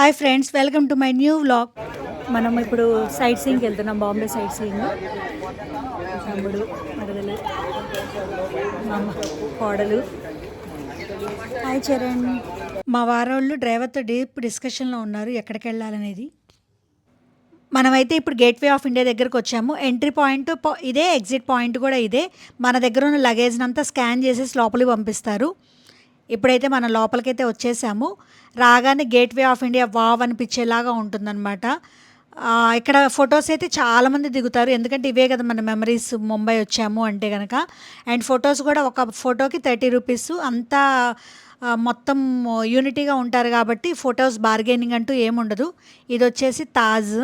Hi friends, welcome to my new vlog. మనం ఇప్పుడు site సీయింగ్కి వెళ్తున్నాం. Bombay sight seeing. తమ్ముడు, మరదలు, మా అమ్మ, కోడలు. హాయ్ చరణ్. మా వారోళ్ళు డ్రైవర్తో డీప్ డిస్కషన్లో ఉన్నారు ఎక్కడికి వెళ్ళాలనేది. మనమైతే ఇప్పుడు గేట్వే ఆఫ్ ఇండియా దగ్గరకు వచ్చాము. ఎంట్రీ పాయింట్ ఇదే, ఎగ్జిట్ పాయింట్ కూడా ఇదే. మన దగ్గర ఉన్న లగేజ్ని అంతా స్కాన్ చేసేసి లోపలికి పంపిస్తారు. ఇప్పుడైతే మనం లోపలికైతే వచ్చేసాము. రాగానే గేట్వే ఆఫ్ ఇండియా వావ్ అనిపించేలాగా ఉంటుందన్నమాట. ఇక్కడ ఫొటోస్ అయితే చాలామంది దిగుతారు, ఎందుకంటే ఇవే కదా మన మెమరీస్. ముంబై వచ్చాము అంటే కనుక. అండ్ ఫొటోస్ కూడా ఒక ఫోటోకి 30 రూపీస్. అంతా మొత్తం యూనిటీగా ఉంటారు కాబట్టి ఫొటోస్ బార్గెనింగ్ అంటూ ఏముండదు. ఇది వచ్చేసి తాజ్.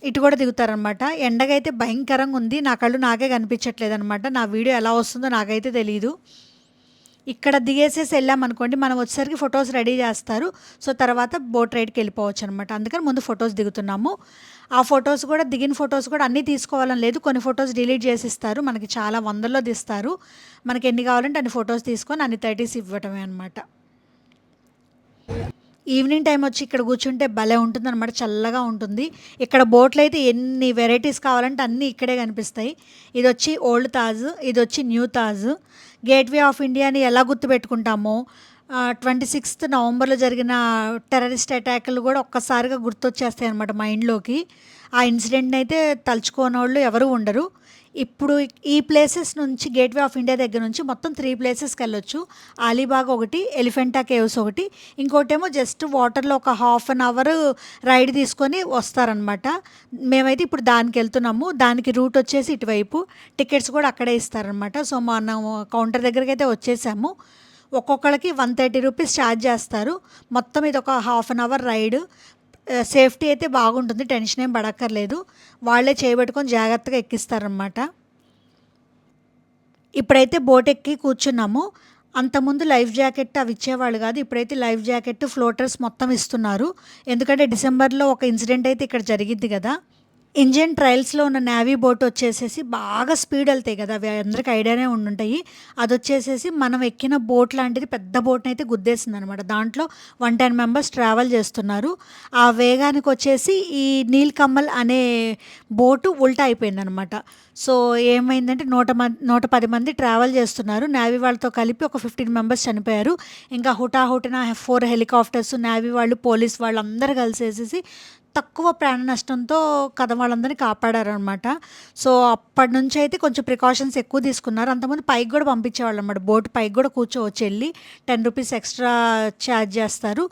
ఇటు కూడా దిగుతారనమాట. ఎండగైతే భయంకరంగా ఉంది. నా కళ్ళు నాకే కనిపించట్లేదు అనమాట. నా వీడియో ఎలా వస్తుందో నాకైతే తెలీదు. ఇక్కడ దిగేసేసి వెళ్ళామనుకోండి, మనం వచ్చేసరికి ఫొటోస్ రెడీ చేస్తారు. సో తర్వాత బోట్ రైడ్కి వెళ్ళిపోవచ్చు అనమాట. అందుకని ముందు ఫొటోస్ దిగుతున్నాము. ఆ ఫొటోస్ కూడా, దిగిన ఫొటోస్ కూడా అన్నీ తీసుకోవాలని లేదు. కొన్ని ఫొటోస్ డిలీట్ చేసిస్తారు. మనకి చాలా వందల్లో తీస్తారు. మనకి ఎన్ని కావాలంటే అన్ని ఫొటోస్ తీసుకొని అన్ని 30s ఇవ్వటమే అనమాట. ఈవినింగ్ టైం వచ్చి ఇక్కడ కూర్చుంటే భలే ఉంటుంది అనమాట. చల్లగా ఉంటుంది. ఇక్కడ బోట్లు అయితే ఎన్ని వెరైటీస్ కావాలంటే అన్నీ ఇక్కడే కనిపిస్తాయి. ఇది వచ్చి ఓల్డ్ తాజ్, ఇది వచ్చి న్యూ తాజ్. గేట్వే ఆఫ్ ఇండియాని ఎలా గుర్తుపెట్టుకుంటామో, 26th నవంబర్లో జరిగిన టెర్రరిస్ట్ అటాక్లు కూడా ఒక్కసారిగా గుర్తొచ్చేస్తాయి అనమాట మైండ్లోకి. ఆ ఇన్సిడెంట్ని అయితే తలుచుకోని వాళ్ళు ఎవరు ఉండరు. ఇప్పుడు ఈ ప్లేసెస్ నుంచి, గేట్వే ఆఫ్ ఇండియా దగ్గర నుంచి మొత్తం 3 ప్లేసెస్కి వెళ్ళొచ్చు. అలీబాగ్ ఒకటి, ఎలిఫెంటా కేవ్స్ ఒకటి, ఇంకోటేమో జస్ట్ వాటర్లో ఒక ½ అన్ అవర్ రైడ్ తీసుకొని వస్తారనమాట. మేమైతే ఇప్పుడు దానికి వెళ్తున్నాము. దానికి రూట్ వచ్చేసి ఇటువైపు. టికెట్స్ కూడా అక్కడే ఇస్తారనమాట. సో మనం కౌంటర్ దగ్గరికి అయితే వచ్చేసాము. ఒక్కొక్కరికి 130 రూపీస్ ఛార్జ్ చేస్తారు. మొత్తం ఇది ఒక ½ అన్ అవర్ రైడ్. సేఫ్టీ అయితే బాగుంటుంది, టెన్షన్ ఏం పడక్కర్లేదు. వాళ్ళే చేయబెట్టుకొని జాగ్రత్తగా ఎక్కిస్తారనమాట. ఇప్పుడైతే బోట్ ఎక్కి కూర్చున్నాము. అంతకుముందు లైఫ్ జాకెట్ అవి ఇచ్చేవాళ్ళు కాదు. ఇప్పుడైతే లైఫ్ జాకెట్, ఫ్లోటర్స్ మొత్తం ఇస్తున్నారు. ఎందుకంటే డిసెంబర్లో ఒక ఇన్సిడెంట్ అయితే ఇక్కడ జరిగిద్ది కదా. ఇండియన్ ట్రయల్స్లో ఉన్న నేవీ బోట్ వచ్చేసేసి బాగా స్పీడ్ వెళ్తాయి కదా, అవి అందరికి ఐడియానే ఉండుంటాయి. అది వచ్చేసేసి మనం ఎక్కిన బోట్ లాంటిది పెద్ద బోట్ని అయితే గుద్దేసింది అనమాట. దాంట్లో 110 మెంబర్స్ ట్రావెల్ చేస్తున్నారు. ఆ వేగానికి వచ్చేసి ఈ నీల్ కమల్ అనే బోటు ఉల్టా అయిపోయింది అనమాట. సో ఏమైందంటే 110 మంది ట్రావెల్ చేస్తున్నారు. నేవీ వాళ్ళతో కలిపి ఒక 15 మెంబర్స్ చనిపోయారు. ఇంకా హుటాహుటిన 4 హెలికాప్టర్స్, నేవీ వాళ్ళు, పోలీస్ వాళ్ళు అందరూ కలిసేసేసి తక్కువ ప్రాణ నష్టంతో కథ వాళ్ళందరినీ కాపాడారనమాట. సో అప్పటి నుంచి అయితే కొంచెం ప్రికాషన్స్ ఎక్కువ తీసుకున్నారు. అంతకుముందు పైకి కూడా పంపించేవాళ్ళు అనమాట. బోట్ పైకి కూడా కూర్చోవచ్చు, వెళ్ళి 10 రూపీస్ ఎక్స్ట్రా ఛార్జ్ చేస్తారు.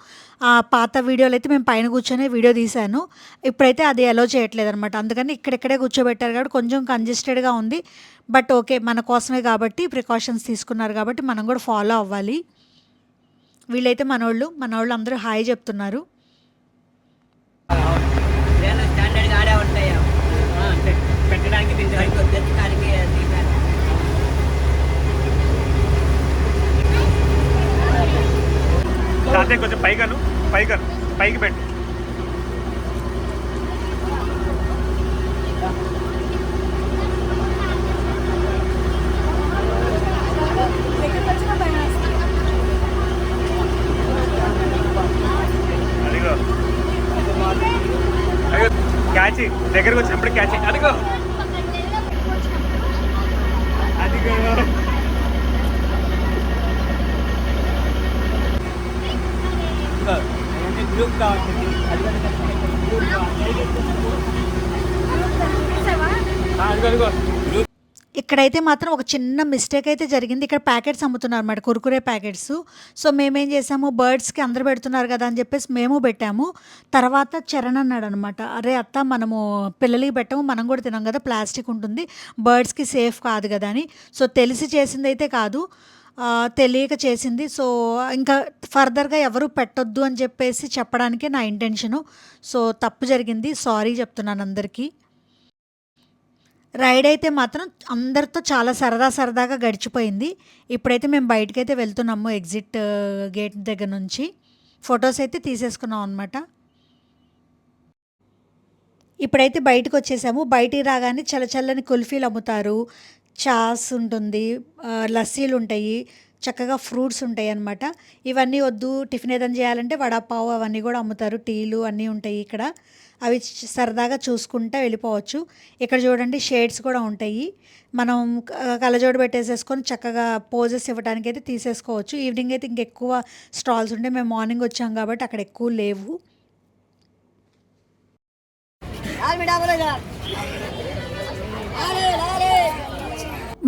ఆ పాత వీడియోలు అయితే మేము పైన కూర్చొని వీడియో తీశాను. ఇప్పుడైతే అది అలో చేయట్లేదు అనమాట. అందుకని ఇక్కడెక్కడే కూర్చోబెట్టారు కాబట్టి కొంచెం కంజెస్టెడ్గా ఉంది. బట్ ఓకే, మన కోసమే కాబట్టి ప్రికాషన్స్ తీసుకున్నారు కాబట్టి మనం కూడా ఫాలో అవ్వాలి. వీళ్ళైతే మనోళ్ళు అందరూ హాయ్ చెప్తున్నారు. స్టాండర్డ్గా ఆడే ఉంటాయా పెట్టడానికి తెచ్చడానికి. కొంచెం పైకి పెట్టు. క్యాచ్ దగ్గరకు వచ్చినప్పుడు క్యాచ్. అదిగో గ్రూప్ కావాలి. అదిగో ఇక్కడైతే మాత్రం ఒక చిన్న మిస్టేక్ అయితే జరిగింది. ఇక్కడ ప్యాకెట్స్ అమ్ముతున్నారు అన్నమాట, కుర్కురే ప్యాకెట్స్. సో మేమేం చేసాము, బర్డ్స్కి అందరూ పెడుతున్నారు కదా అని చెప్పేసి మేము పెట్టాము. తర్వాత చరణ్ అన్నాడు అనమాట, అరే అత్త, మనము పిల్లలకి పెట్టాము, మనం కూడా తినాం కదా, ప్లాస్టిక్ ఉంటుంది, బర్డ్స్కి సేఫ్ కాదు కదా అని. సో తెలిసి చేసింది అయితే కాదు, తెలియక చేసింది. సో ఇంకా ఫర్దర్గా ఎవరు పెట్టొద్దు అని చెప్పేసి చెప్పడానికే నా ఇంటెన్షను. సో తప్పు జరిగింది, సారీ చెప్తున్నాను అందరికీ. రైడ్ అయితే మాత్రం అందరితో చాలా సరదాగా గడిచిపోయింది. ఇప్పుడైతే మేము బయటకైతే వెళ్తున్నాము, ఎగ్జిట్ గేట్ దగ్గర నుంచి. ఫొటోస్ అయితే తీసేసుకున్నాం అనమాట. ఇప్పుడైతే బయటకు వచ్చేసాము. బయటికి రాగానే చల్లని కుల్ఫీలు అమ్ముతారు, చాస్ ఉంటుంది, లస్సీలు ఉంటాయి, చక్కగా ఫ్రూట్స్ ఉంటాయి అన్నమాట. ఇవన్నీ వద్దు టిఫిన్ ఏదైనా చేయాలంటే వడాపావు అవన్నీ కూడా అమ్ముతారు, టీలు అన్నీ ఉంటాయి ఇక్కడ. అవి సరదాగా చూసుకుంటూ వెళ్ళిపోవచ్చు. ఇక్కడ చూడండి షేడ్స్ కూడా ఉంటాయి. మనం కళ్ళజోడు పెట్టేసేసుకొని చక్కగా పోజెస్ ఇవ్వడానికి అయితే తీసేసుకోవచ్చు. ఈవినింగ్ అయితే ఇంకెక్కువ స్టాల్స్ ఉంటాయి. మేము మార్నింగ్ వచ్చాం కాబట్టి అక్కడ ఎక్కువ లేవు.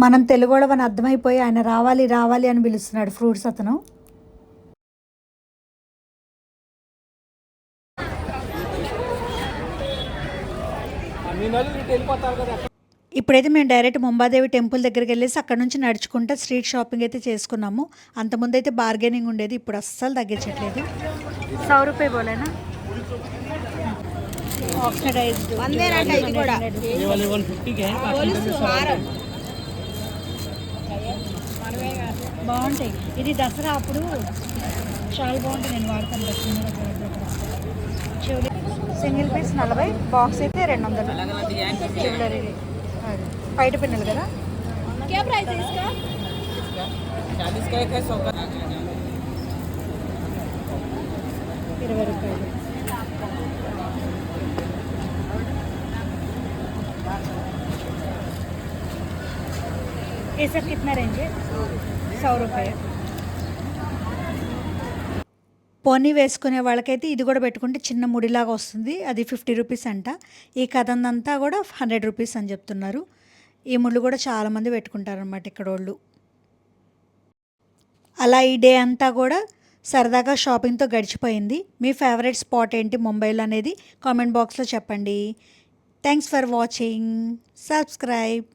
మనం తెలుగోడవని అర్థమైపోయి ఆయన రావాలి రావాలి అని పిలుస్తున్నాడు ఫ్రూట్స్ అతను. ఇప్పుడైతే మేము డైరెక్ట్ ముంబాదేవి టెంపుల్ దగ్గరికి వెళ్ళేసి అక్కడ నుంచి నడుచుకుంటూ స్ట్రీట్ షాపింగ్ అయితే చేసుకున్నాము. అంతకుముందు అయితే బార్గెనింగ్ ఉండేది, ఇప్పుడు అస్సలు తగ్గించట్లేదు. 100 రూపాయ బోలేనా ఆక్సిడైజ్డ్ బాగుంటాయి. ఇది దసరా అప్పుడు చాలా బాగుంటాయి, నేను వాడతాను. సింగిల్ పీస్ 40, బాక్స్ అయితే 200. జ్యువెలరీ బయట పిన్నెలు కదా. 20 రూపాయలు. ये सब कितना रेंज है? 100 రూపాయ. పోనీ వేసుకునే వాళ్ళకైతే ఇది కూడా పెట్టుకుంటే చిన్న ముడిలాగా వస్తుంది, అది 50 రూపీస్ అంట. ఈ కథందంతా కూడా 100 రూపీస్ అని చెప్తున్నారు. ఈ ముళ్ళు కూడా చాలామంది పెట్టుకుంటారనమాట ఇక్కడ వాళ్ళు. అలా ఈ డే అంతా కూడా సరదాగా షాపింగ్తో గడిచిపోయింది. మీ ఫేవరెట్ స్పాట్ ఏంటి ముంబైలో అనేది కామెంట్ బాక్స్లో చెప్పండి. Thanks for watching. సబ్స్క్రైబ్.